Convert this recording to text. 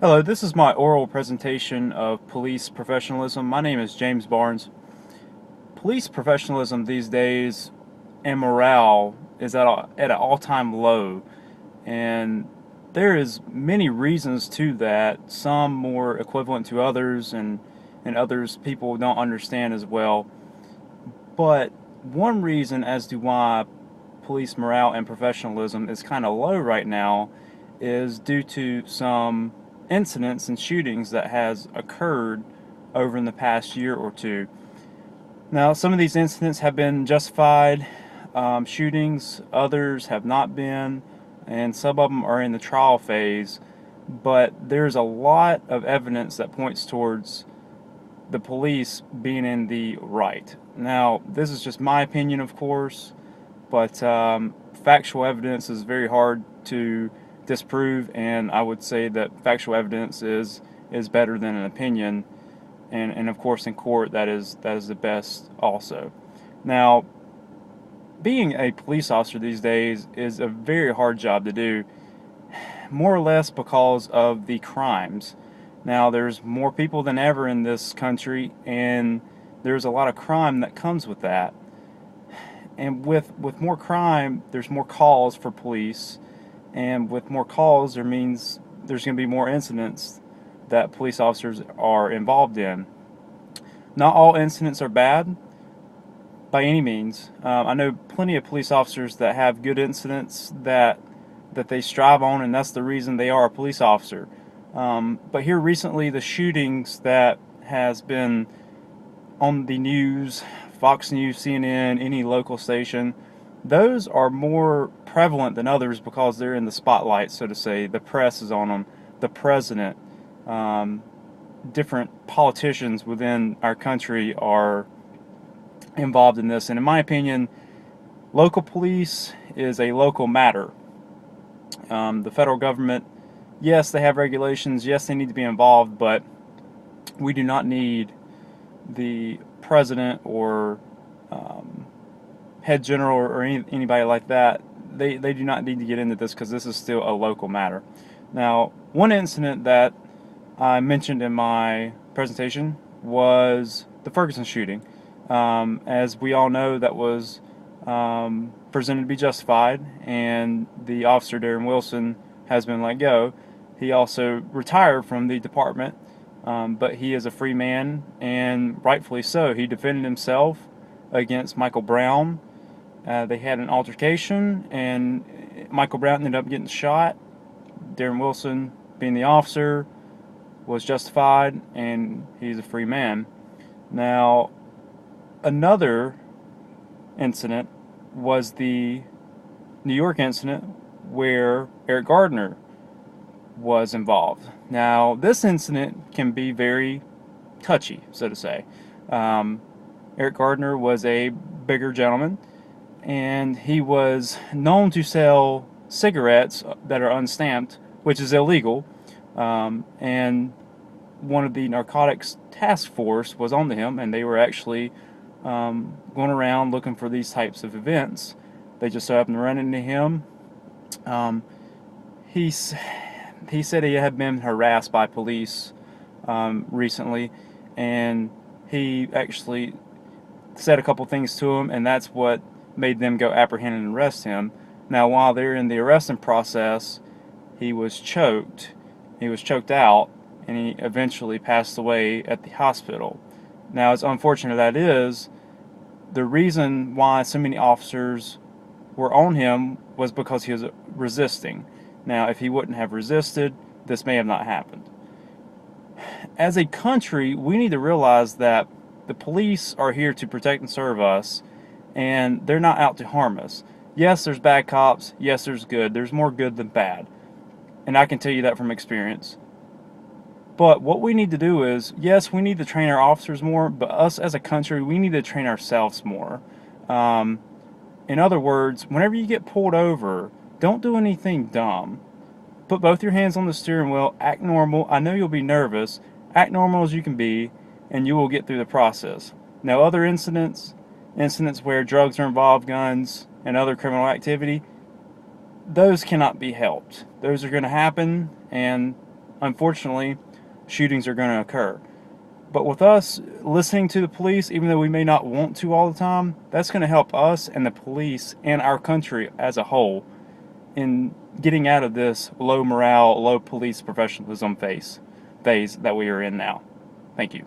Hello, this is my oral presentation of police professionalism. My name is James Barnes. Police professionalism these days and morale is at an all-time low, and there is many reasons to that, some more equivalent to others, and others people don't understand as well. But one reason as to why police morale and professionalism is kind of low right now is due to some incidents and shootings that has occurred over in the past year or two. Now, some of these incidents have been justified shootings, others have not been, and some of them are in the trial phase. But there's a lot of evidence that points towards the police being in the right. Now, this is just my opinion, of course, but factual evidence is very hard to disprove, and I would say that factual evidence is better than an opinion, and of course in court that is the best also. Now, being a police officer these days is a very hard job to do, more or less because of the crimes. Now, there's more people than ever in this country, and there's a lot of crime that comes with that. And with more crime, there's more calls for police, and with more calls, there means there's going to be more incidents that police officers are involved in. Not all incidents are bad, by any means. I know plenty of police officers that have good incidents that they strive on, and that's the reason they are a police officer. But here recently, the shootings that has been on the news, Fox News, CNN, any local station, those are more prevalent than others because they're in the spotlight, so to say. The press is on them. The president, different politicians within our country are involved in this. And in my opinion, local police is a local matter. The federal government, yes, they have regulations. Yes, they need to be involved, but we do not need the president or head general or anybody like that. They do not need to get into this because this is still a local matter. Now, one incident that I mentioned in my presentation was the Ferguson shooting. As we all know, that was presented to be justified, and the officer, Darren Wilson, has been let go. He also retired from the department, but he is a free man, and rightfully so. He defended himself against Michael Brown. They had an altercation, and Michael Brown ended up getting shot. Darren Wilson, being the officer, was justified, and he's a free man. Now, another incident was the New York incident where Eric Gardner was involved. Now, this incident can be very touchy, so to say. Eric Gardner was a bigger gentleman, and he was known to sell cigarettes that are unstamped, which is illegal. And one of the narcotics task force was onto him, and they were actually going around looking for these types of events. They just so happened to run into him. He said he had been harassed by police recently, and he actually said a couple things to him, and that's what made them go apprehend and arrest him. Now, while they're in the arresting process, he was choked. He was choked out, and he eventually passed away at the hospital. Now, as unfortunate that is, the reason why so many officers were on him was because he was resisting. Now, if he wouldn't have resisted, this may have not happened. As a country, we need to realize that the police are here to protect and serve us, and they're not out to harm us. Yes, there's bad cops. Yes, there's good. There's more good than bad. And I can tell you that from experience. But what we need to do is, yes, we need to train our officers more, but us as a country, we need to train ourselves more. In other words, whenever you get pulled over, don't do anything dumb. Put both your hands on the steering wheel, act normal. I know you'll be nervous. Act normal as you can be, and you will get through the process. Now, other incidents where drugs are involved, guns, and other criminal activity, those cannot be helped. Those are going to happen, and unfortunately, shootings are going to occur. But with us listening to the police, even though we may not want to all the time, that's going to help us and the police and our country as a whole in getting out of this low morale, low police professionalism phase that we are in now. Thank you.